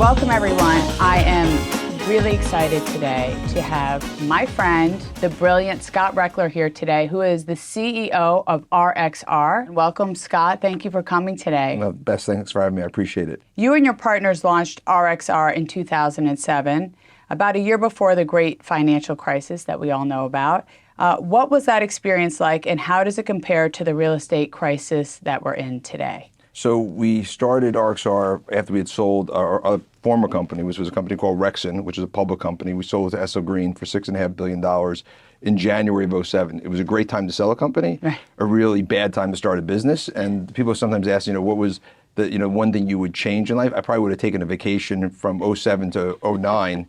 Welcome, everyone. I am really excited today to have my friend, the brilliant Scott Rechler here today, who is the CEO of RXR. Welcome, Scott. Thank you for coming today. Well, Bess, thanks for having me. I appreciate it. You and your partners launched RXR in 2007, about a year before the great financial crisis that we all know about. What was that experience like, and how does it compare to the real estate crisis that we're in today? So we started RXR after we had sold our former company, which was a company called Rexon, which is a public company. We sold it to SL Green for $6.5 billion in January of 2007. It was a great time to sell a company, right. A really bad time to start a business. And people sometimes ask, what was the one thing you would change in life? I probably would have taken a vacation from 2007 to 2009,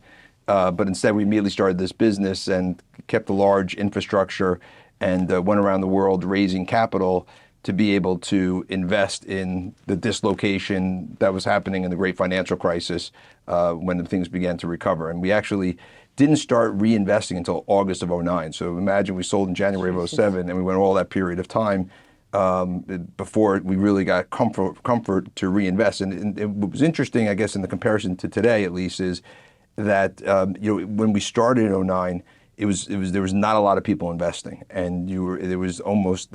but instead we immediately started this business and kept a large infrastructure and went around the world raising capital to be able to invest in the dislocation that was happening in the great financial crisis when things began to recover. And we actually didn't start reinvesting until August of 2009. So imagine we sold in January of 2007 and we went all that period of time before we really got comfort to reinvest. And what was interesting, I guess, in the comparison to today at least, is that when we started in 2009, there was not a lot of people investing, and there was almost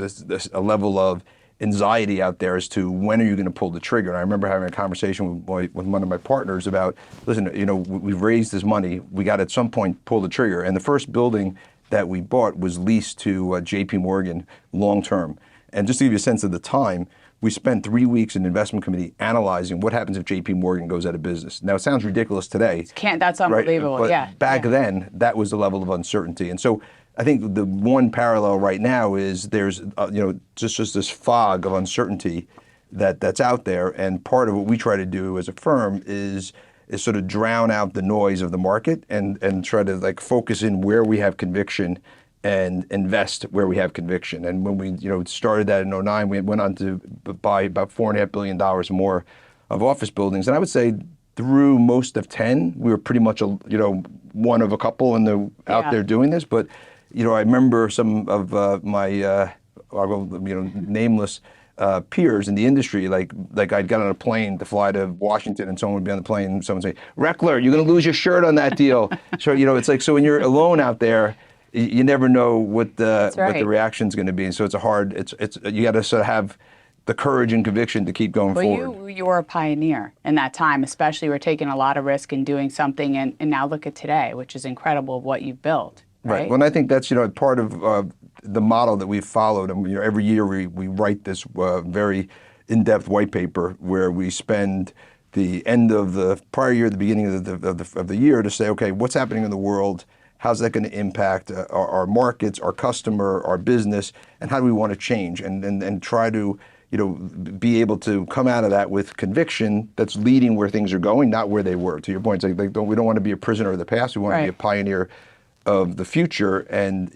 a level of anxiety out there as to when are you going to pull the trigger. And I remember having a conversation with one of my partners about, listen, we've raised this money, we got to at some point pull the trigger. And the first building that we bought was leased to JP Morgan long term. And just to give you a sense of the time, we spent 3 weeks in the investment committee analyzing what happens if JP Morgan goes out of business. Now, it sounds ridiculous today. That's unbelievable, right? Yeah. But back then, that was the level of uncertainty. And so I think the one parallel right now is there's just this fog of uncertainty that's out there. And part of what we try to do as a firm is sort of drown out the noise of the market and try to focus in where we have conviction and invest where we have conviction. And when we started that in 2009, we went on to buy about $4.5 billion more of office buildings. And I would say through most of 10, we were pretty much one of a couple out there doing this. But I remember some of my nameless peers in the industry, like I'd got on a plane to fly to Washington, and someone would be on the plane, and someone would say, "Rechler, you're going to lose your shirt on that deal." So it's like, so when you're alone out there, you never know what the reaction is going to be, and so you got to sort of have the courage and conviction to keep going forward. You were a pioneer in that time, especially. We're taking a lot of risk in doing something, and now look at today, which is incredible what you've built. Right. Well, and I think that's part of the model that we've followed. And every year we write this very in-depth white paper where we spend the end of the prior year, the beginning of the year to say, okay, what's happening in the world? How's that going to impact our markets, our customer, our business, and how do we want to change and try to be able to come out of that with conviction that's leading where things are going, not where they were. To your point, it's we don't want to be a prisoner of the past. We want to be a pioneer of the future. And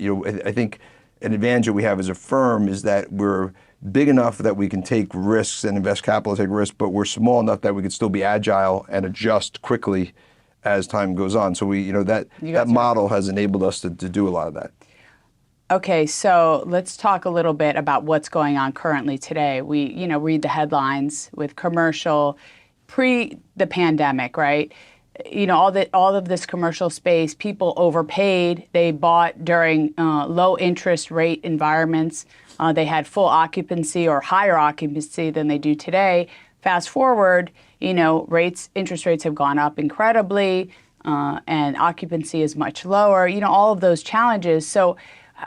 I think an advantage that we have as a firm is that we're big enough that we can take risks and invest capital, take risks, but we're small enough that we can still be agile and adjust quickly as time goes on. So that model has enabled us to do a lot of that. Okay, so let's talk a little bit about what's going on currently today. We read the headlines with commercial pre the pandemic, right? All of this commercial space, people overpaid. They bought during low interest rate environments. They had full occupancy or higher occupancy than they do today. Fast forward, interest rates have gone up incredibly, and occupancy is much lower, all of those challenges. So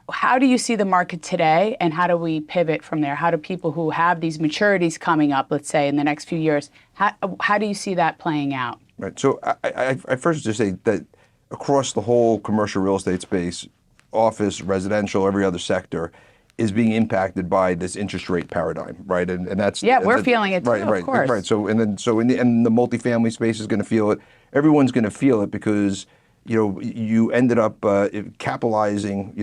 how do you see the market today, and how do we pivot from there? How do people who have these maturities coming up, let's say in the next few years, how do you see that playing out? Right. So I first just say that across the whole commercial real estate space, office, residential, every other sector, is being impacted by this interest rate paradigm, right? And that's we're feeling it too, right, of course. Right. So in the multifamily space is going to feel it. Everyone's going to feel it because you ended up capitalizing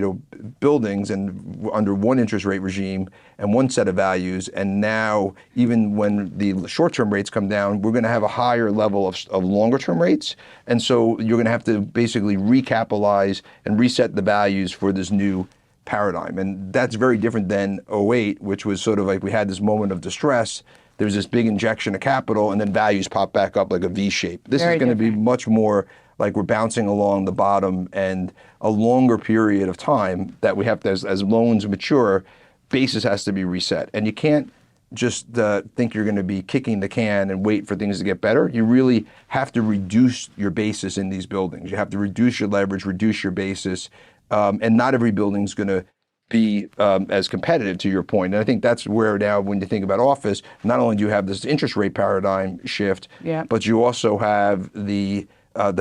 buildings and under one interest rate regime and one set of values, and now even when the short-term rates come down, we're going to have a higher level of longer-term rates, and so you're going to have to basically recapitalize and reset the values for this new paradigm. And that's very different than '08, which was sort of like we had this moment of distress there's this big injection of capital, and then values pop back up like a V shape. This Very is going to be different. much more like we're bouncing along the bottom, and a longer period of time that we have to, as loans mature, basis has to be reset. And you can't just think you're going to be kicking the can and wait for things to get better. You really have to reduce your basis in these buildings. You have to reduce your leverage, reduce your basis, and not every building's going to be as competitive, to your point. And I think that's where now, when you think about office, not only do you have this interest rate paradigm shift, Yeah. but you also have the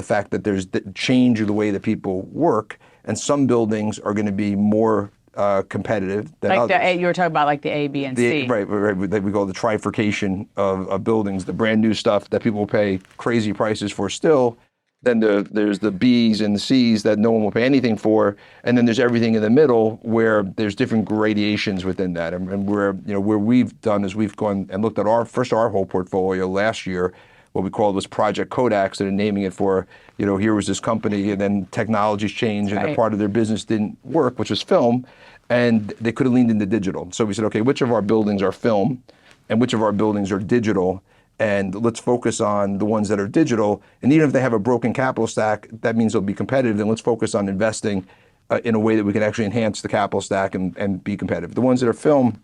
fact that there's the change of the way that people work, and some buildings are going to be more competitive than Like others. you were talking about like the A, B, and C. Right, that we call the trifurcation of buildings, the brand new stuff that people will pay crazy prices for still. Then there's the B's and the C's that no one will pay anything for, and then there's everything in the middle where there's different gradations within that. And where we've done is we've gone and looked at our whole portfolio last year. What we called was Project Kodak, so they're naming it for, here was this company, and then technologies changed, and Right. a part of their business didn't work, which was film, and they could have leaned into digital. So we said, okay, which of our buildings are film, and which of our buildings are digital, and let's focus on the ones that are digital. And even if they have a broken capital stack, that means they'll be competitive. Then let's focus on investing in a way that we can actually enhance the capital stack and be competitive. The ones that are film,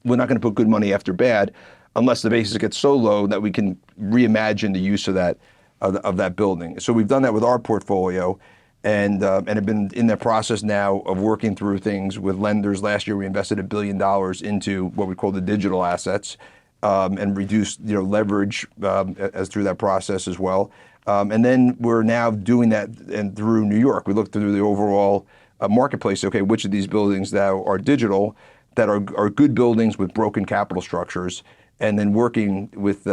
we're not going to put good money after bad, unless the basis gets so low that we can reimagine the use of that building. So we've done that with our portfolio, and have been in that process now of working through things with lenders. Last year, we invested $1 billion into what we call the digital assets, and reduced leverage as through that process as well. And then we're now doing that and through New York. We looked through the overall marketplace. Okay, which of these buildings now are digital that are good buildings with broken capital structures, and then working with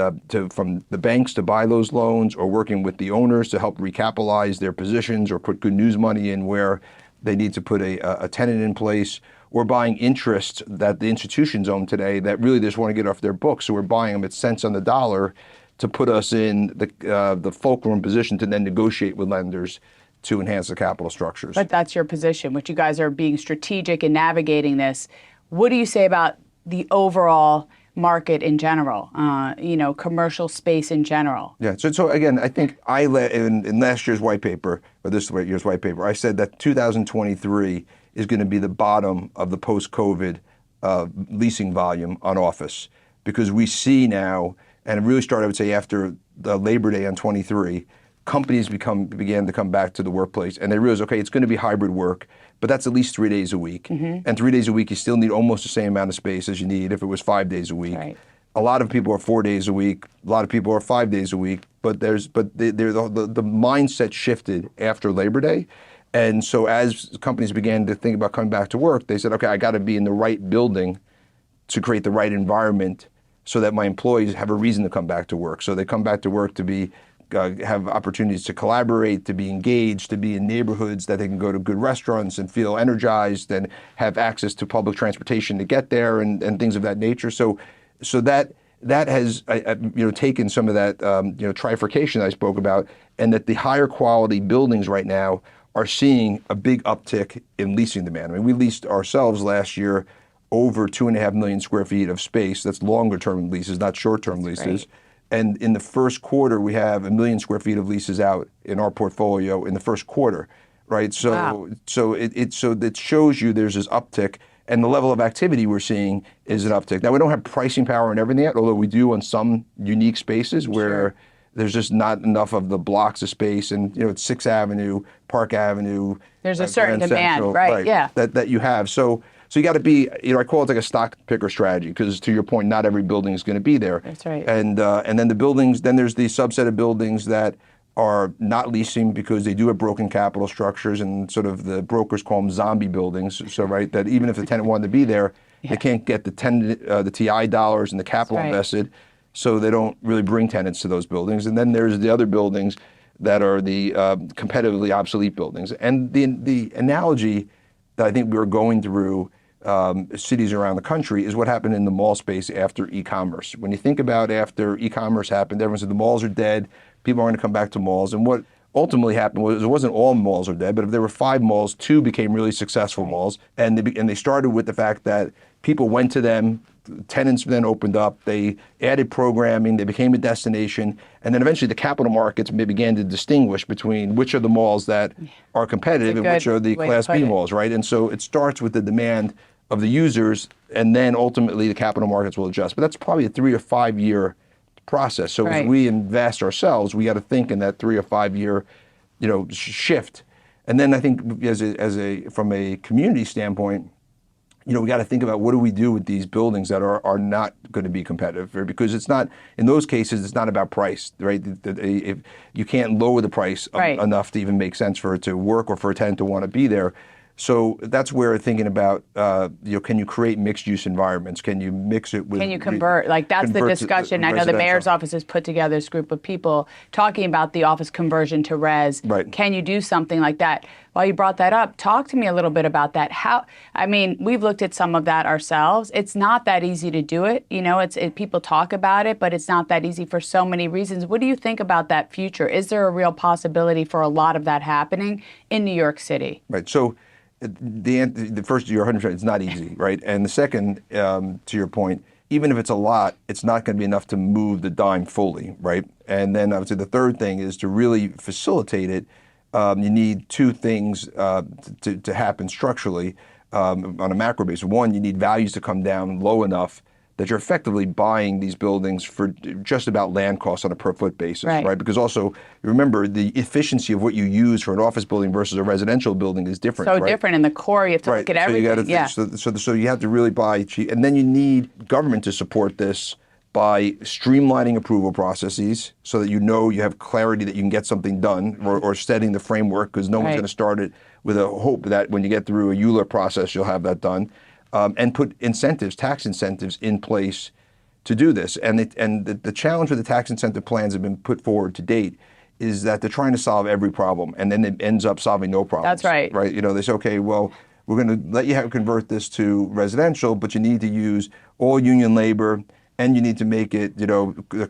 from the banks to buy those loans, or working with the owners to help recapitalize their positions, or put good news money in where they need to put a tenant in place, or buying interests that the institutions own today that really just want to get off their books. So we're buying them at cents on the dollar to put us in the fulcrum position to then negotiate with lenders to enhance the capital structures. But that's your position, which you guys are being strategic in navigating this. What do you say about the overall market in general, commercial space in general? Yeah. So again, I think in last year's white paper, or this year's white paper, I said that 2023 is going to be the bottom of the post-COVID leasing volume on office, because we see now, and it really started, I would say, after the Labor Day on 23, companies began to come back to the workplace, and they realized, okay, it's going to be hybrid work, but that's at least 3 days a week. Mm-hmm. And 3 dadays a week, you still need almost the same amount of space as you need if it was 5 days a week. Right. A lot of people are 4 days a week. A lot of people are 5 days a week. But the mindset shifted after Labor Day. And so as companies began to think about coming back to work, they said, okay, I got to be in the right building to create the right environment so that my employees have a reason to come back to work. So they come back to work to have opportunities to collaborate, to be engaged, to be in neighborhoods that they can go to good restaurants and feel energized and have access to public transportation to get there, and things of that nature. So that has taken some of that trifurcation I spoke about, and that the higher quality buildings right now are seeing a big uptick in leasing demand. I mean, we leased ourselves last year over 2.5 million square feet of space. That's longer term leases, not short term leases. Great. And in the first quarter, we have 1 million square feet of leases out in our portfolio in the first quarter, right? So, wow. so it shows you there's this uptick, and the level of activity we're seeing is an uptick. Now, we don't have pricing power and everything yet, although we do on some unique spaces where Sure. there's just not enough of the blocks of space, and it's 6th Avenue, Park Avenue. There's a certain Grand demand, Central, right? Yeah. That you have. So you got to be, I call it like a stock picker strategy, because to your point, not every building is going to be there. That's right. And then the buildings, then there's the subset of buildings that are not leasing because they do have broken capital structures, and sort of the brokers call them zombie buildings. So right, that even if the tenant wanted to be there, they can't get the TI dollars and the capital That's right. invested, so they don't really bring tenants to those buildings. And then there's the other buildings that are the competitively obsolete buildings. And the analogy that I think we were going through cities around the country is what happened in the mall space after e-commerce. When you think about after e-commerce happened, everyone said the malls are dead, people aren't going to come back to malls. And what ultimately happened was, it wasn't all malls are dead, but if there were 5 malls, 2 became really successful malls. And they started with the fact that people went to them tenants then opened up, they added programming, they became a destination, and then eventually the capital markets began to distinguish between which are the malls that are competitive and which are the Class B malls, right? And so it starts with the demand of the users, and then ultimately the capital markets will adjust. But that's probably a 3 or 5 year process. So as we invest ourselves, we got to think in that 3 or 5 year, shift. And then I think from a community standpoint, we got to think about what do we do with these buildings that are not going to be competitive, right? Because it's not, in those cases, it's not about price, right? If you can't lower the price enough to even make sense for it to work or for a tenant to want to be there. So that's where thinking about, can you create mixed use environments? Can you mix it with? Can you convert? That's the discussion. I know the mayor's office has put together this group of people talking about the office conversion to res. Right. Can you do something like that? While you brought that up, talk to me a little bit about that. We've looked at some of that ourselves. It's not that easy to do it. People talk about it, but it's not that easy for so many reasons. What do you think about that future? Is there a real possibility for a lot of that happening in New York City? Right. So the first, you're 100%, it's not easy, right? And the second, to your point, even if it's a lot, it's not going to be enough to move the dime fully, right? And then I would say the third thing is to really facilitate it. You need two things to happen structurally on a macro basis. One, you need values to come down low enough that you're effectively buying these buildings for just about land costs on a per foot basis, right? Because also, remember, the efficiency of what you use for an office building versus a residential building is different, so different in the core. You have to look at everything. So you have to really buy cheap. And then you need government to support this by streamlining approval processes so that you have clarity that you can get something done, or setting the framework, because no one's going to start it with a hope that when you get through a EULA process, you'll have that done. And put incentives, tax incentives in place to do this. And the challenge with the tax incentive plans that have been put forward to date is that they're trying to solve every problem, and then it ends up solving no problems. That's right. Right? They say, okay, well, we're going to let you convert this to residential, but you need to use all union labor, and you need to make it,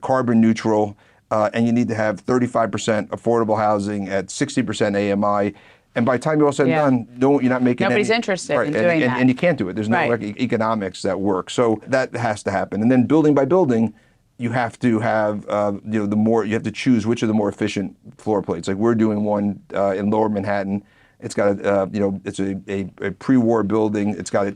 carbon neutral, and you need to have 35% affordable housing at 60% AMI. And by the time you're all said and done, you're not making Nobody's interested in doing that. And you can't do it. There's no economics that work. So that has to happen. And then building by building, you have to have, you have to choose which are the more efficient floor plates. Like we're doing one in Lower Manhattan. It's got it's a pre-war building. It's got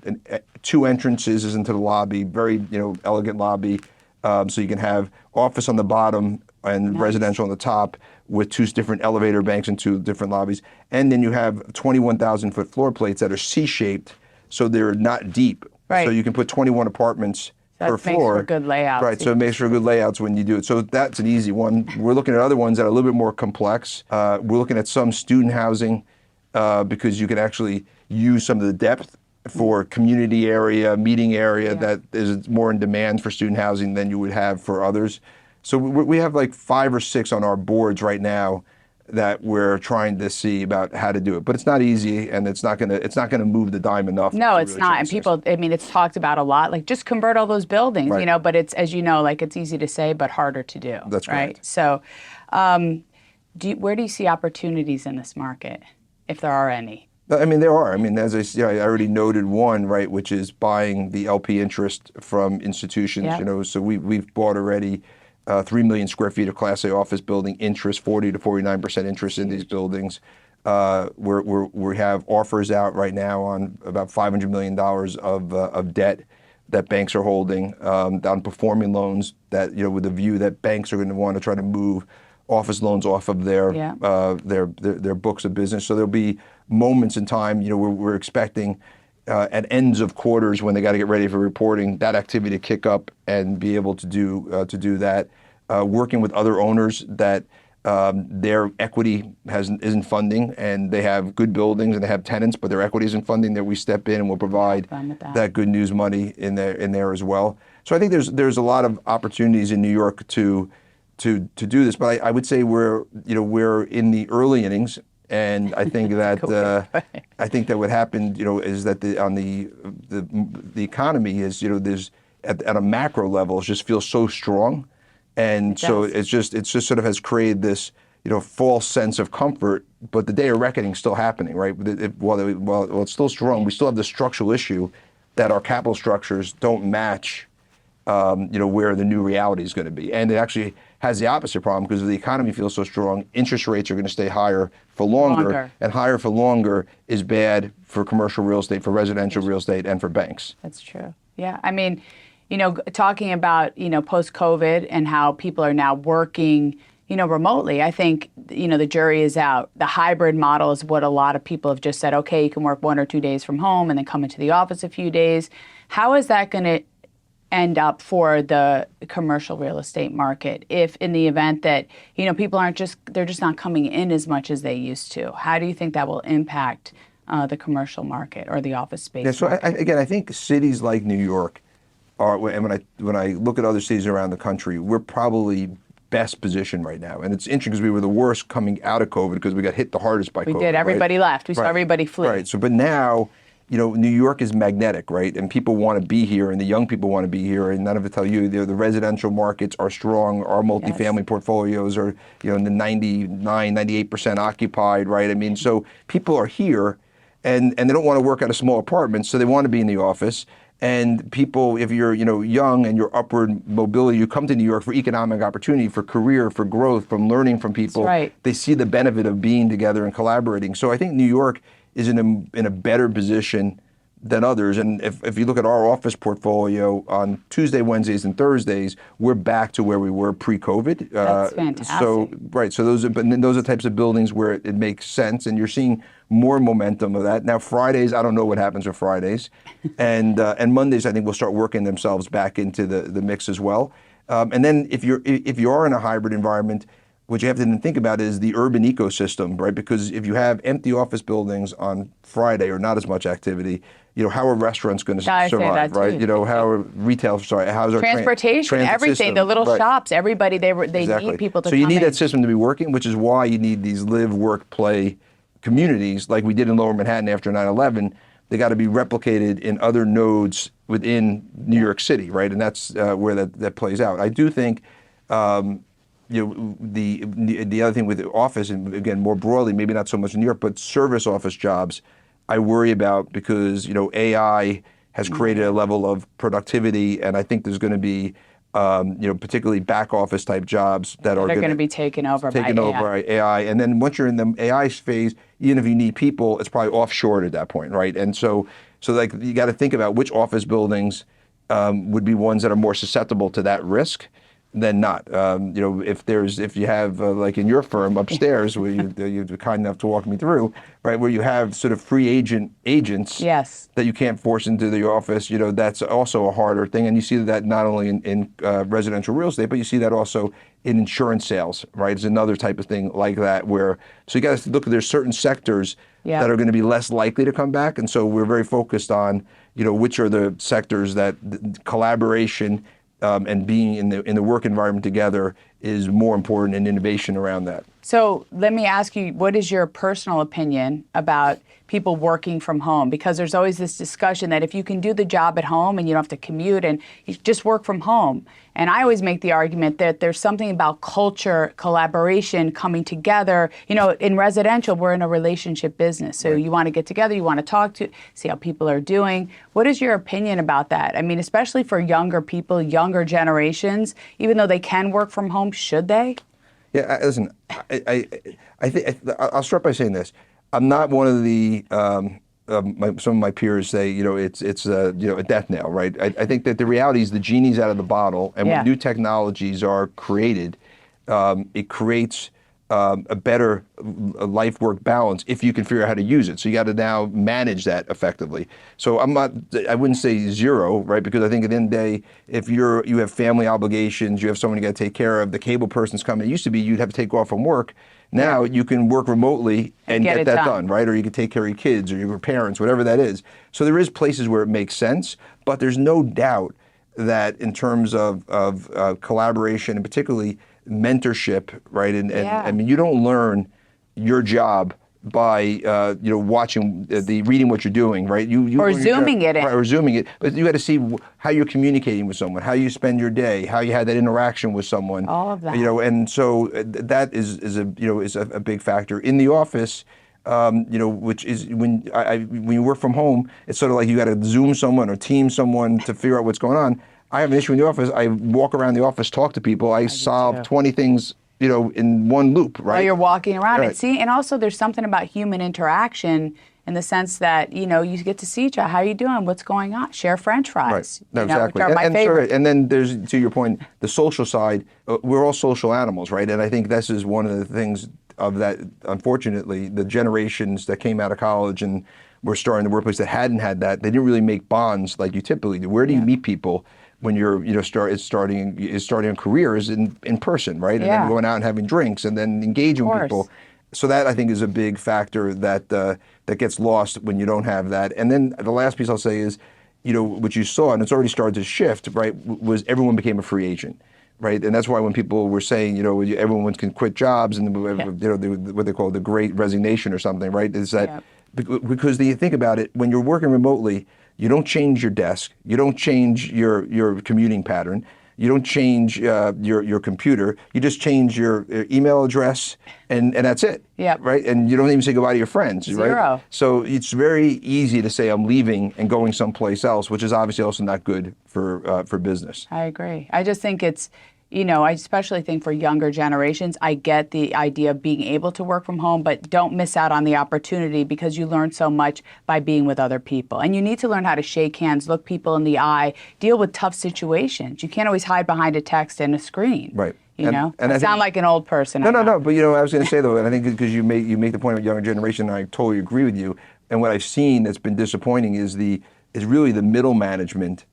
two entrances into the lobby, very elegant lobby. So you can have office on the bottom and residential on the top, with two different elevator banks and two different lobbies. And then you have 21,000 foot floor plates that are C-shaped, so they're not deep. So you can put 21 apartments per floor. That makes for good layouts. Right, so it makes for good layouts when you do it. So that's an easy one. We're looking at other ones that are a little bit more complex. We're looking at some student housing because you can actually use some of the depth for community area, meeting area that is more in demand for student housing than you would have for others. So we have like 5 or 6 on our boards right now that we're trying to see about how to do it. But it's not easy, and it's not gonna move the dime enough. No, it's not. And people, it's talked about a lot. Like, just convert all those buildings, but it's, as you know, it's easy to say but harder to do. That's right. So, where do you see opportunities in this market, if there are any? There are. As I say, I already noted one, right, which is buying the LP interest from institutions. So we've bought already 3 million square feet of Class A office building interest, 40 to 49% interest in these buildings. We have offers out right now on about $500 million of debt that banks are holding on performing loans. That with the view that banks are going to want to try to move office loans off of their books of business. So there'll be moments in time. We're expecting at ends of quarters when they got to get ready for reporting, that activity to kick up and be able to do that. Working with other owners that their equity isn't funding, and they have good buildings and they have tenants, but their equity isn't funding, that we step in and will provide that good news money in there as well. So I think there's a lot of opportunities in New York to do this, but I would say we're in the early innings. And I think that I think that what happened, is that the economy is, there's at a macro level, it just feels so strong, and so it's just sort of has created this, false sense of comfort. But the day of reckoning is still happening, right? While it's still strong, we still have the structural issue that our capital structures don't match, where the new reality is going to be. And it actually has the opposite problem, because if the economy feels so strong, interest rates are going to stay higher for longer. And higher for longer is bad for commercial real estate, for residential real estate, and for banks. That's true. Yeah. I mean, talking about, post-COVID and how people are now working, remotely, I think, the jury is out. The hybrid model is what a lot of people have just said, okay, you can work 1 or 2 days from home and then come into the office a few days. How is that going to end up for the commercial real estate market if in the event that, people they're just not coming in as much as they used to? How do you think that will impact the commercial market or the office space market? I think cities like New York are, and when I look at other cities around the country, we're probably best positioned right now. And it's interesting because we were the worst coming out of COVID because we got hit the hardest by COVID. We did. Everybody left. We saw everybody flee. Right. So, but now, New York is magnetic, right? And people want to be here, and the young people want to be here. And none of it tell you, the residential markets are strong. Our multifamily portfolios are, in the 99, 98% occupied, right? I mean, so people are here, and they don't want to work out of small apartments, so they want to be in the office. And people, if you're, young and you're upward mobility, you come to New York for economic opportunity, for career, for growth, from learning from people. That's right. They see the benefit of being together and collaborating. So I think New York is in a better position than others. And if you look at our office portfolio on Tuesday, Wednesdays, and Thursdays, we're back to where we were pre-COVID. That's fantastic. So those are the types of buildings where it makes sense, and you're seeing more momentum of that. Now Fridays, I don't know what happens with Fridays, and Mondays I think will start working themselves back into the mix as well. And then if you are in a hybrid environment, what you have to then think about is the urban ecosystem, right? Because if you have empty office buildings on Friday or not as much activity, how are restaurants going to survive, right? How are how's our transportation, everything, system, the little shops, everybody, they need people to come in. So you need that system to be working, which is why you need these live, work, play communities like we did in Lower Manhattan after 9/11. They got to be replicated in other nodes within New York City, right? And that's where that plays out. I do think, the other thing with the office, and again more broadly, maybe not so much in New York, but service office jobs, I worry about because AI has created a level of productivity, and I think there's going to be particularly back office type jobs that are going to be taken over by AI. And then once you're in the AI phase, even if you need people, it's probably offshored at that point, right? And so like you got to think about which office buildings would be ones that are more susceptible to that risk than not. If you have like in your firm upstairs, where you're kind enough to walk me through, right, where you have sort of free agents that you can't force into the office, that's also a harder thing. And you see that not only in residential real estate, but you see that also in insurance sales, right? It's another type of thing like that so you got to look at, there's certain sectors that are going to be less likely to come back. And so we're very focused on, which are the sectors that collaboration and being in the work environment together is more important, and innovation around that. So let me ask you, what is your personal opinion about people working from home? Because there's always this discussion that if you can do the job at home and you don't have to commute and you just work from home. And I always make the argument that there's something about culture, collaboration, coming together. In residential, we're in a relationship business. So you want to get together, you want to talk to, see how people are doing. What is your opinion about that? I mean, especially for younger people, younger generations, even though they can work from home, should they? Yeah, listen, I think I'll start by saying this. I'm not one of the some of my peers say it's a death knell, right? I think that the reality is the genie's out of the bottle, and when new technologies are created, it creates a better life-work balance if you can figure out how to use it. So you got to now manage that effectively. So I wouldn't say zero, right? Because I think at the end of the day, if you have family obligations, you have someone you got to take care of, the cable person's coming. It used to be you'd have to take off from work. Now you can work remotely and get that done, right? Or you can take care of your kids or your parents, whatever that is. So there is places where it makes sense, but there's no doubt that in terms of collaboration and particularly mentorship, right? And I mean, you don't learn your job by watching reading what you're doing, right? Or zooming it in. Right, or zooming it, but you got to see how you're communicating with someone, how you spend your day, how you had that interaction with someone. All of that. And so that is a big factor in the office. which is when you work from home, it's sort of like you got to Zoom someone or Team someone to figure out what's going on. I have an issue in the office. I walk around the office, talk to people. I solve 20 things, in one loop, right? While you're walking around. Right. And also there's something about human interaction in the sense that, you get to see each other. How are you doing? What's going on? Share French fries. Right. No, exactly. Which are my favorite. And then there's, to your point, the social side. We're all social animals, right? And I think this is one of the things of that, unfortunately, the generations that came out of college and were starting the workplace that hadn't had that, they didn't really make bonds like you typically do. Where do you meet people when you're, starting a career is in person, right? And then going out and having drinks and then engaging with people. So that, I think, is a big factor that that gets lost when you don't have that. And then the last piece I'll say is, what you saw, and it's already started to shift, right, was everyone became a free agent. Right, and that's why when people were saying, everyone can quit jobs and what they call the Great Resignation or something, right? Is that because you think about it, when you're working remotely, you don't change your desk, you don't change your commuting pattern, you don't change your computer, you just change your email address, and that's it. Yeah. Right, and you don't even say goodbye to your friends. Zero. Right. So it's very easy to say I'm leaving and going someplace else, which is obviously also not good for business. I agree. I just think it's, I especially think for younger generations, I get the idea of being able to work from home, but don't miss out on the opportunity because you learn so much by being with other people. And you need to learn how to shake hands, look people in the eye, deal with tough situations. You can't always hide behind a text and a screen. Right. And I sound like an old person. No. But I was going to say though, and I think because you make the point of younger generation, and I totally agree with you. And what I've seen that's been disappointing is really the middle management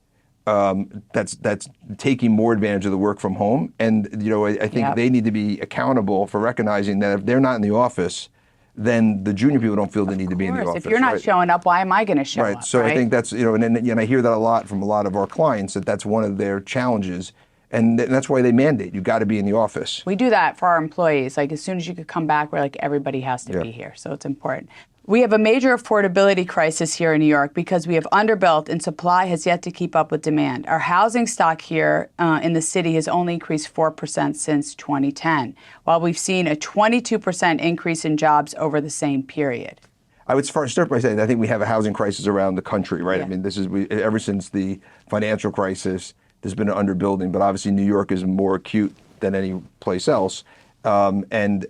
that's taking more advantage of the work from home. And I think they need to be accountable for recognizing that if they're not in the office, then the junior people don't feel the need to be in the office. If you're not showing up, why am I going to show up? Right. So I think that's and I hear that a lot from a lot of our clients that's one of their challenges. And that's why they mandate you got to be in the office. We do that for our employees. Like as soon as you could come back, we're like everybody has to be here. So it's important. We have a major affordability crisis here in New York because we have underbuilt and supply has yet to keep up with demand. Our housing stock here in the city has only increased 4% since 2010, while we've seen a 22% increase in jobs over the same period. I would start by saying I think we have a housing crisis around the country, right? Yeah. I mean, ever since the financial crisis, there's been an underbuilding, but obviously New York is more acute than any place else. And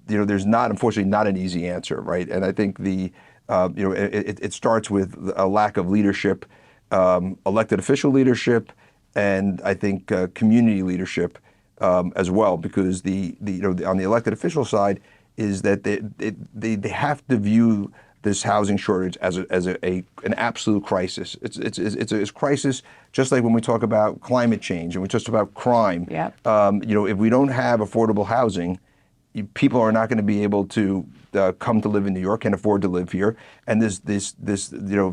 there's unfortunately not an easy answer, right? And I think it starts with a lack of leadership, elected official leadership, and I think community leadership as well, because on the elected official side is that they have to view this housing shortage as an absolute crisis. It's a crisis, just like when we talk about climate change and we talk about crime. Yep. If we don't have affordable housing, people are not going to be able to come to live in New York, can't afford to live here, and this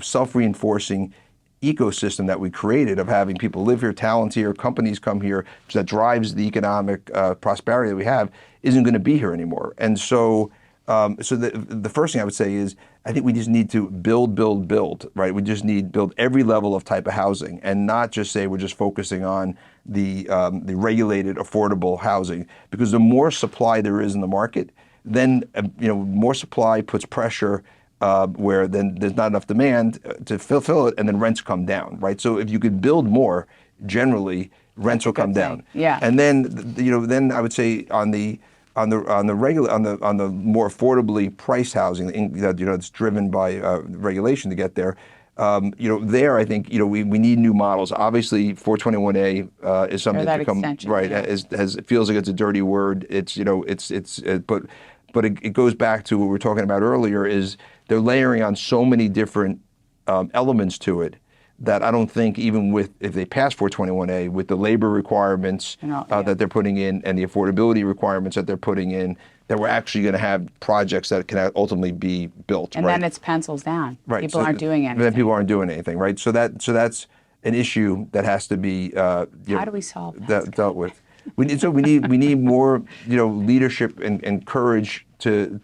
self-reinforcing ecosystem that we created of having people live here, talent here, companies come here, that drives the economic prosperity that we have, isn't going to be here anymore. And so the first thing I would say is I think we just need to build, right? We just need to build every level of type of housing and not just say we're just focusing on the regulated, affordable housing, because the more supply there is in the market, then more supply puts pressure where then there's not enough demand to fulfill it, and then rents come down, right? So if you could build more, generally rents will come down. Yeah. And then then I would say on the more affordably priced housing that it's driven by regulation to get there. There I think we need new models. Obviously, 421A is something that's become it feels like it's a dirty word. But it goes back to what we were talking about earlier. Is they're layering on so many different elements to it that I don't think even if they pass 421A with the labor requirements that they're putting in and the affordability requirements that they're putting in, that we're actually going to have projects that can ultimately be built. And then it's pencils down. Right. People aren't doing anything. Then people aren't doing anything, right? So that's an issue that has to be how do we solve that? Dealt with. We need more leadership and courage to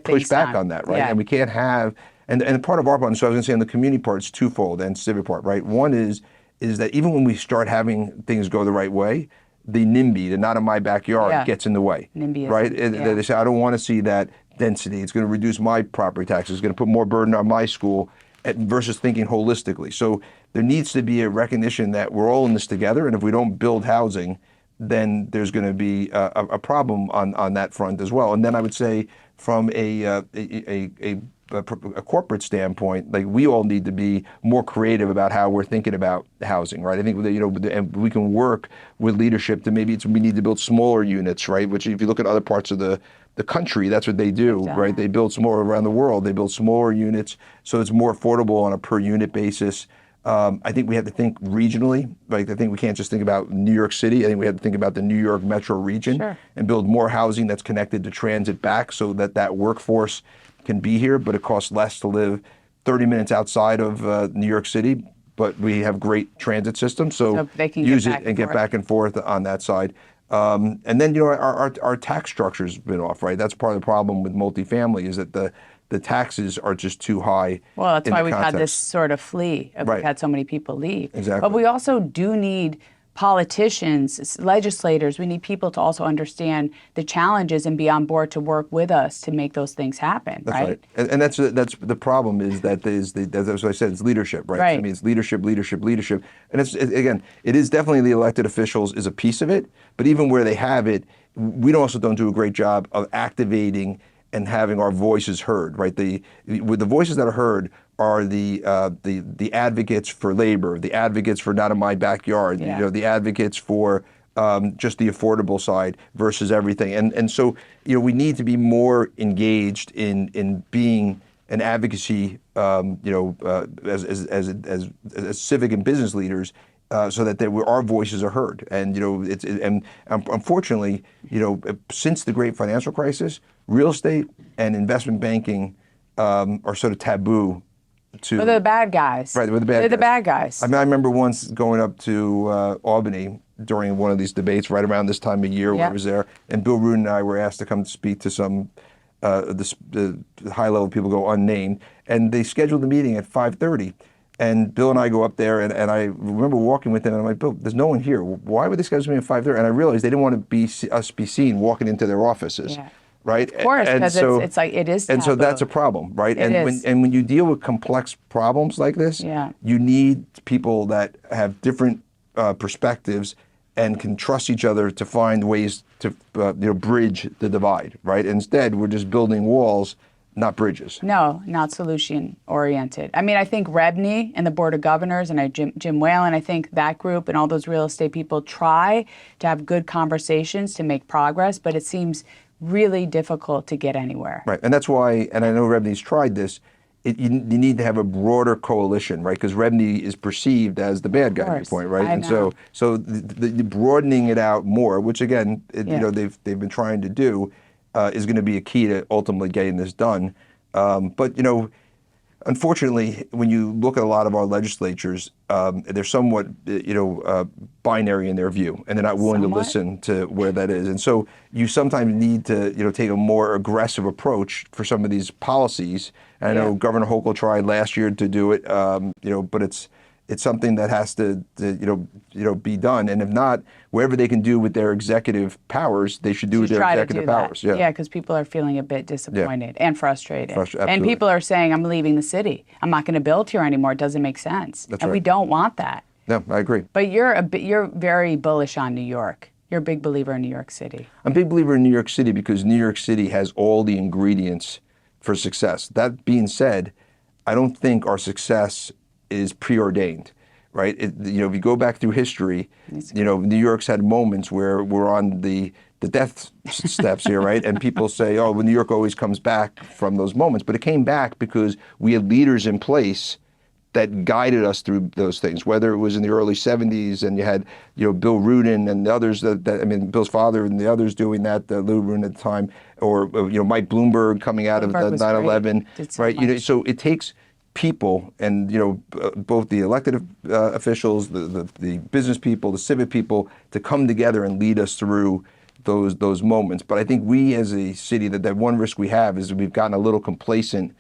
push back on that, right? Yeah. And we can't have. And part of our part, so I was going to say on the community part, it's twofold, and civic part, right? One is that even when we start having things go the right way, the NIMBY, the not in my backyard, gets in the way, NIMBYism, right? They say, I don't want to see that density. It's going to reduce my property taxes. It's going to put more burden on my school versus thinking holistically. So there needs to be a recognition that we're all in this together, and if we don't build housing, then there's going to be a problem on that front as well. And then I would say from a corporate standpoint, like we all need to be more creative about how we're thinking about housing, right? I think and we can work with leadership to we need to build smaller units, right? Which if you look at other parts of the country, that's what they do, right? They build smaller around the world. They build smaller units, so it's more affordable on a per unit basis. I think we have to think regionally. Like I think we can't just think about New York City. I think we have to think about the New York metro region and build more housing that's connected to transit back so that workforce can be here, but it costs less to live 30 minutes outside of New York City, but we have great transit systems, so they can use it and get back and forth on that side. And then, our tax structure's been off, right? That's part of the problem with multifamily is that the taxes are just too high. Well, that's why we've had this sort of flee. We've had so many people leave. Exactly. But we also do need politicians, legislators, we need people to also understand the challenges and be on board to work with us to make those things happen, that's right? And that's the problem is that that's what I said, it's leadership, right? I mean, it's leadership. And again, it is definitely the elected officials is a piece of it, but even where they have it, we also don't do a great job of activating and having our voices heard, right? With the voices that are heard are the advocates for labor, the advocates for not in my backyard, the advocates for just the affordable side versus everything. And so, we need to be more engaged in being an advocacy, as civic and business leaders, so that our voices are heard. And unfortunately, since the great financial crisis, real estate and investment banking are sort of taboo. We're the bad guys. Right, we're the bad guys. They're the bad guys. I mean, I remember once going up to Albany during one of these debates right around this time of year when I was there, and Bill Rudin and I were asked to come speak to some the high-level people go unnamed, and they scheduled the meeting at 5:30. And Bill and I go up there, and I remember walking with him, and I'm like, Bill, there's no one here. Why would they schedule me at 5:30? And I realized they didn't want to be seen walking into their offices. Yeah. Right? Of course, because it's like it is taboo. And so that's a problem, right? When you deal with complex problems like this, you need people that have different perspectives and can trust each other to find ways to bridge the divide, right? Instead, we're just building walls, not bridges. No, not solution oriented. I mean, I think Rebney and the Board of Governors and Jim Whalen, I think that group and all those real estate people try to have good conversations to make progress, but it seems really difficult to get anywhere. Right, and that's why, and I know Rebney's tried this, you need to have a broader coalition, right? Because Rebney is perceived as the bad guy at your point, right? And so the broadening it out more, which again, they've been trying to do, is going to be a key to ultimately getting this done. But unfortunately, when you look at a lot of our legislatures, they're somewhat, binary in their view, and they're not willing to listen to where that is. And so you sometimes need to, take a more aggressive approach for some of these policies. And I know Governor Hochul tried last year to do it, but it's something that has to be done. And if not, wherever they can do with their executive powers, they should do with their executive powers. Yeah, because people are feeling a bit disappointed and frustrated. And people are saying, I'm leaving the city. I'm not going to build here anymore. It doesn't make sense. And we don't want that. No, I agree. But you're very bullish on New York. You're a big believer in New York City. I'm a big believer in New York City because New York City has all the ingredients for success. That being said, I don't think our success is preordained, right? If you go back through history, New York's had moments where we're on the death steps here, right? And people say, oh, well, New York always comes back from those moments. But it came back because we had leaders in place that guided us through those things, whether it was in the early 70s and you had, Bill Rudin and the others Bill's father and the others doing that, Lou Rudin at the time, or, Mike Bloomberg coming out of the 9/11, right? So it takes people and, both the elected officials, the business people, the civic people to come together and lead us through those moments. But I think we as a city, that one risk we have is that we've gotten a little complacent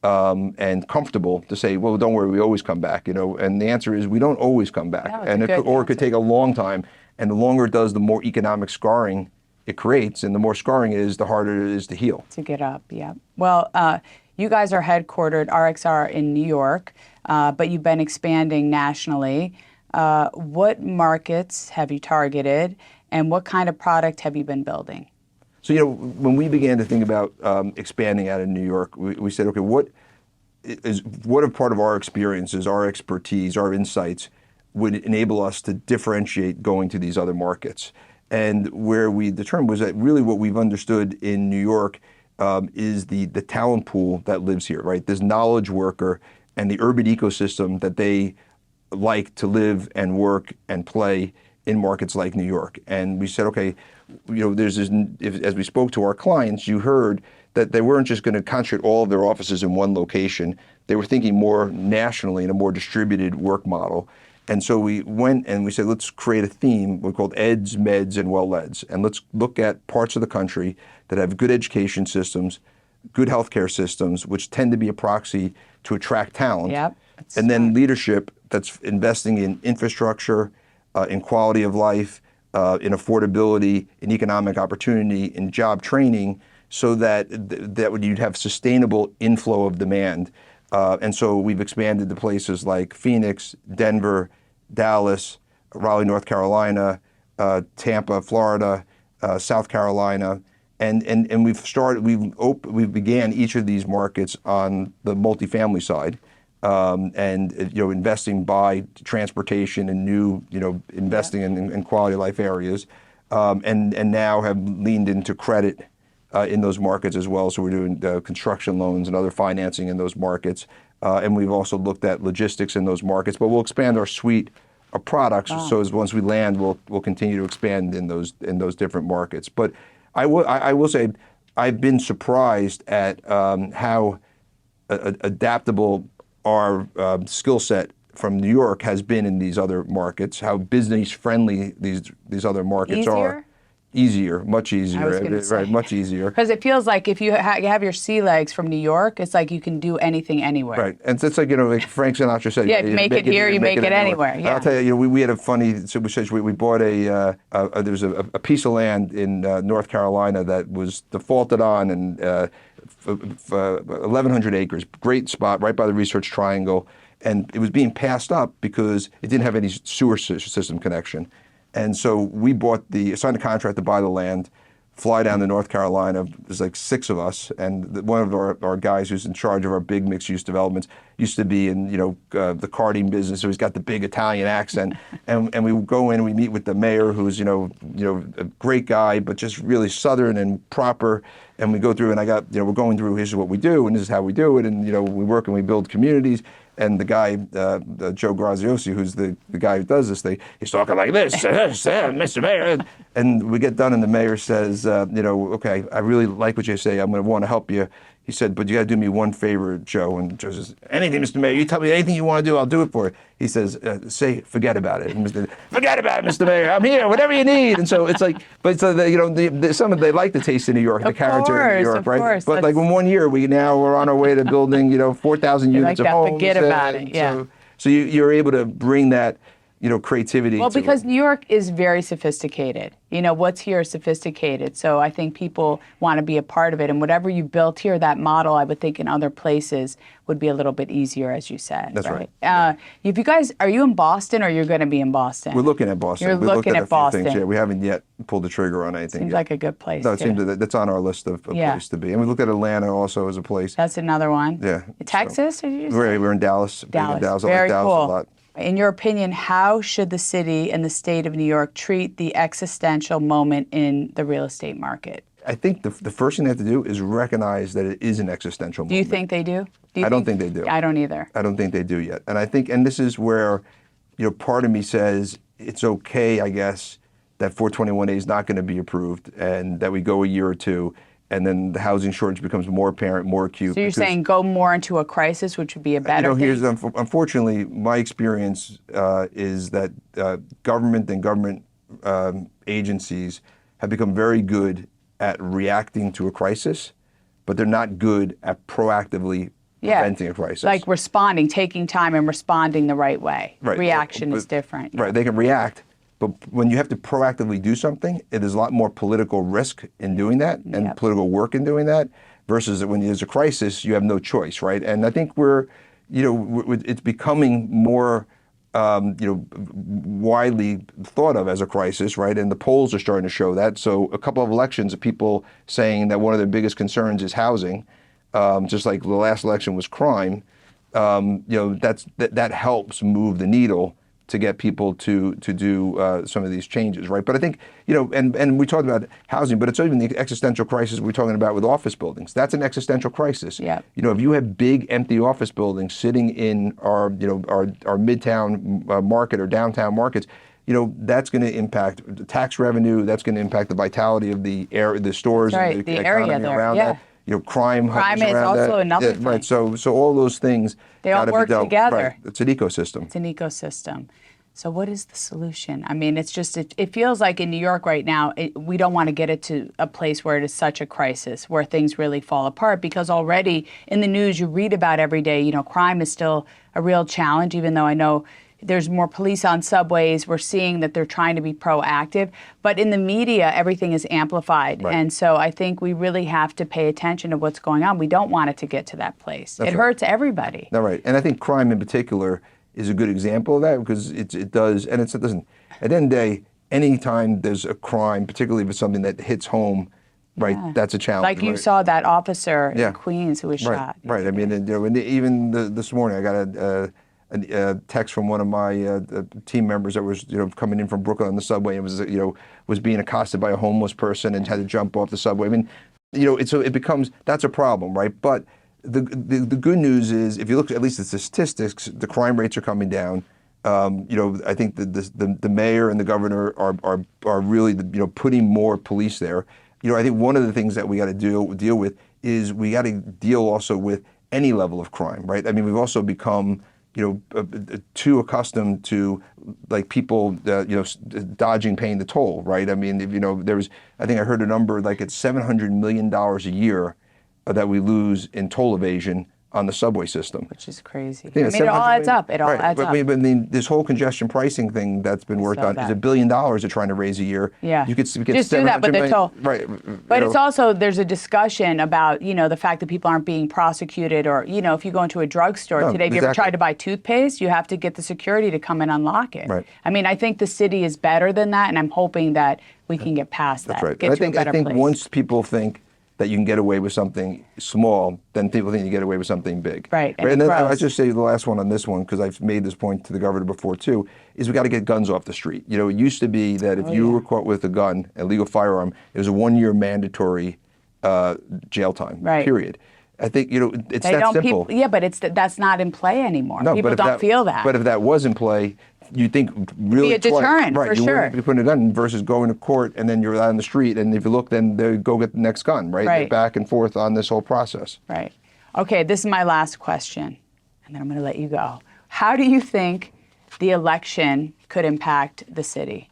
and comfortable to say, well, don't worry, we always come back, and the answer is we don't always come back. No, it could take a long time. And the longer it does, the more economic scarring it creates, and the more scarring it is, the harder it is to heal. To get up, yeah. Well, you guys are headquartered, RXR, in New York, but you've been expanding nationally. What markets have you targeted, and what kind of product have you been building? So, when we began to think about expanding out of New York, we said, okay, what are part of our experiences, our expertise, our insights would enable us to differentiate going to these other markets? And where we determined was that really what we've understood in New York is the talent pool that lives here, right? This knowledge worker and the urban ecosystem that they like to live and work and play in markets like New York. And we said, okay, there's this, as we spoke to our clients, you heard that they weren't just going to concentrate all of their offices in one location. They were thinking more nationally in a more distributed work model. And so we went and we said, let's create a theme we called EDS, MEDS, and Well-Eds. And let's look at parts of the country that have good education systems, good healthcare systems, which tend to be a proxy to attract talent. Yep. And then leadership that's investing in infrastructure, in quality of life, in affordability, in economic opportunity, in job training, so that you'd have sustainable inflow of demand. And so we've expanded to places like Phoenix, Denver, Dallas, Raleigh, North Carolina, Tampa, Florida, South Carolina, and we began each of these markets on the multifamily side, and investing by transportation and new investing in quality of life areas, and now have leaned into credit in those markets as well. So we're doing construction loans and other financing in those markets. And we've also looked at logistics in those markets, but we'll expand our suite of products. Wow. So as once we land, we'll continue to expand in those different markets. But I will say I've been surprised at how adaptable our skill set from New York has been in these other markets, how business friendly these other markets are. Easier, much easier, right? Much easier. Because it feels like if you have your sea legs from New York, it's like you can do anything anywhere. Right, and it's like like Frank Sinatra said. Yeah, if you make it here, you make it anywhere. Yeah. I'll tell you, we had a funny situation. We bought there was a piece of land in North Carolina that was defaulted on, and 1,100 acres, great spot right by the Research Triangle, and it was being passed up because it didn't have any sewer system connection. And so we signed a contract to buy the land, fly down to North Carolina. There's like 6 of us, and one of our guys who's in charge of our big mixed-use developments used to be in the karting business, so he's got the big Italian accent. and we go in and we meet with the mayor, who's a great guy, but just really Southern and proper. And we go through, and we're going through, here's what we do, and this is how we do it, and we work and we build communities. And the guy, Joe Graziosi, who's the guy who does this thing, he's talking like this, Mr. Mayor. And we get done, and the mayor says, okay, I really like what you say. I'm going to want to help you. He said, but you got to do me one favor, Joe. And Joe says, anything, Mr. Mayor. You tell me anything you want to do, I'll do it for you. He says, forget about it. And forget about it, Mr. Mayor. I'm here, whatever you need. And so it's like, but so they like the taste of New York, the character of New York, right? Course. But like in 1 year, we're on our way to building, 4,000 units of homes. Forget about it, yeah. So you're able to bring that, creativity. Well, because New York is very sophisticated. What's here is sophisticated. So I think people want to be a part of it. And whatever you built here, that model, I would think in other places would be a little bit easier, as you said. That's right. If you guys, are you in Boston, or you're going to be in Boston? We're looking at Boston. You're looking at Boston. Things, yeah. We haven't yet pulled the trigger on anything. Seems like a good place. No, it seems that's on our list of places to be. And we looked at Atlanta also as a place. That's another one. Yeah. Texas, did you say? We're in Dallas. Dallas. I Very like Dallas cool. a lot. In your opinion, how should the city and the state of New York treat the existential moment in the real estate market? I think the first thing they have to do is recognize that it is an existential moment. Do you think they do? I don't think they do. I don't either. I don't think they do yet. And I think, and this is where, part of me says it's okay, I guess, that 421A is not going to be approved, and that we go a year or two, and then the housing shortage becomes more apparent, more acute. So you're saying go more into a crisis, which would be a better thing? Unfortunately, my experience is that government and government agencies have become very good at reacting to a crisis, but they're not good at proactively preventing a crisis. Like responding, taking time and responding the right way. Right. Reaction is different. Right. They can react, But when you have to proactively do something, it is a lot more political risk in doing that and political work in doing that versus when there's a crisis, you have no choice, right? And I think it's becoming more, widely thought of as a crisis, right? And the polls are starting to show that. So a couple of elections of people saying that one of their biggest concerns is housing, just like the last election was crime. That helps move the needle to get people to do some of these changes, right? But I think, and we talked about housing, but it's even the existential crisis we're talking about with office buildings. That's an existential crisis. Yeah. If you have big empty office buildings sitting in our midtown market or downtown markets, that's going to impact tax revenue. That's going to impact the vitality of the stores and the area economy there, around that. Crime is also another thing. Right. So all those things, they all work together. Right. It's an ecosystem. It's an ecosystem. So what is the solution? I mean, it's just, it feels like in New York right now, we don't want to get it to a place where it is such a crisis, where things really fall apart, because already in the news you read about every day, crime is still a real challenge, even though I know there's more police on subways. We're seeing that they're trying to be proactive. But in the media, everything is amplified. Right. And so I think we really have to pay attention to what's going on. We don't want it to get to that place. That's it right. hurts everybody. No, right. And I think crime in particular is a good example of that, because it does, and listen, at the end of the day, anytime there's a crime, particularly if it's something that hits home, right, that's a challenge. Like you saw that officer in Queens who was right. shot. Right. I mean, even this morning, I got a text from one of my team members that was coming in from Brooklyn on the subway and was being accosted by a homeless person and had to jump off the subway. I mean, it becomes, that's a problem, right? But the good news is, if you look at least at the statistics, the crime rates are coming down. I think the mayor and the governor are really putting more police there. I think one of the things that we got to deal with is we got to deal also with any level of crime, right? I mean, we've also become too accustomed to people dodging paying the toll, right? I mean, I think I heard a number like it's $700 million a year that we lose in toll evasion on the subway system. Which is crazy. I mean, it all adds up. It all adds up. But this whole congestion pricing thing that's been worked on is $1 billion they're trying to raise a year. Yeah. You could get just do that, but the toll. Right. But it's also, there's a discussion about, the fact that people aren't being prosecuted, or, if you go into a drugstore today, if you ever tried to buy toothpaste, you have to get the security to come and unlock it. Right. I mean, I think the city is better than that, and I'm hoping that we can get past that. That's right. Get to a better I think place. once people think that you can get away with something small, then people think you get away with something big. Right. And then I just say the last one on this one, because I've made this point to the governor before too, is we got to get guns off the street. It used to be that if you were caught with a gun, a legal firearm, it was a 1-year mandatory jail time. Right. Period. I think it's that simple. But that's not in play anymore. No, people don't feel that. But if that was in play, you think really be a deterrent, right? For You sure. wouldn't be putting a gun versus going to court and then you're out on the street, and if you look, then they go get the next gun, right? Right. They're back and forth on this whole process. Right. Okay, this is my last question, and then I'm going to let you go. How do you think the election could impact the city?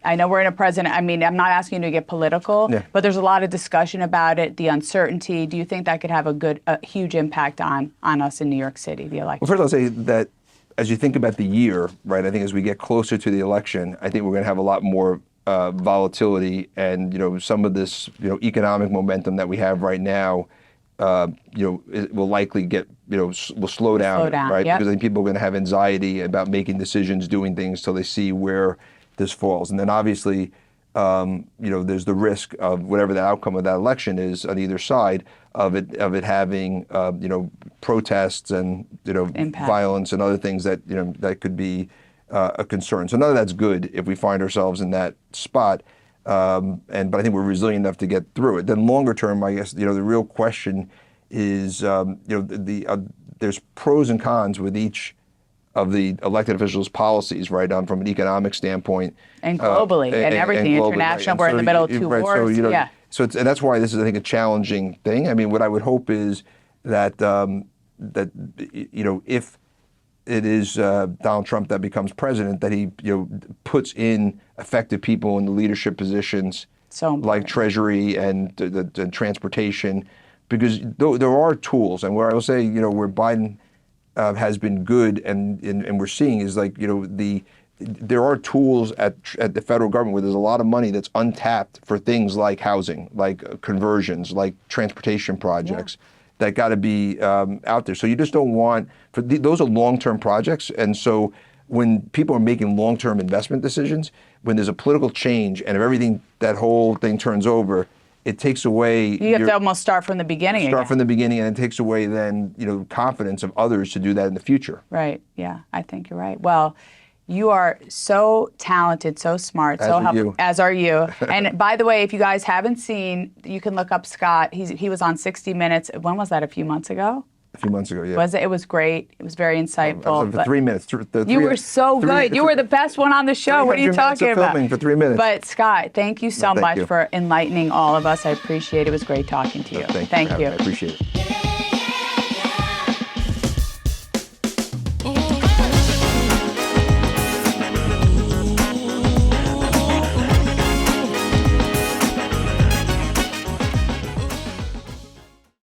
I know we're in a president. I mean, I'm not asking you to get political, but there's a lot of discussion about it, the uncertainty. Do you think that could have a huge impact on us in New York City, the election? Well, first I'll say that as you think about the year, right, I think as we get closer to the election, I think we're going to have a lot more volatility, and some of this economic momentum that we have right now, it will likely will slow down, right? Yep. Because I think people are going to have anxiety about making decisions, doing things till they see where this falls, and then obviously, there's the risk of whatever the outcome of that election is on either side of it having protests and violence and other things that that could be a concern. So none of that's good if we find ourselves in that spot. But I think we're resilient enough to get through it. Then longer term, I guess the real question is there's pros and cons with each of the elected officials' policies, right, from an economic standpoint. And globally, and everything, globally, international, right. we're in the middle of two wars. So and that's why this is, I think, a challenging thing. I mean, what I would hope is that, if it is Donald Trump that becomes president, that he, puts in effective people in the leadership positions, like Treasury and the transportation, because there are tools. And where I will say, where Biden has been good, and we're seeing is there are tools at the federal government where there's a lot of money that's untapped for things like housing, like conversions, like transportation projects that got to be out there. So you just don't want, those are long-term projects. And so when people are making long-term investment decisions, when there's a political change and if everything, that whole thing turns over, it takes away. You have to almost start from the beginning. Start from the beginning, and it takes away then, confidence of others to do that in the future. Right. Yeah, I think you're right. Well, you are so talented, so smart, so helpful. As are you. And by the way, if you guys haven't seen, you can look up Scott. He was on 60 Minutes. When was that? A few months ago? A few months ago, yeah. Was it? It was great. It was very insightful. For 3 minutes. You were so good. You were the best one on the show. What are you talking about? Filming for 3 minutes. But Scott, thank you so much for enlightening all of us. I appreciate it. It was great talking to you. Thank you. I appreciate it.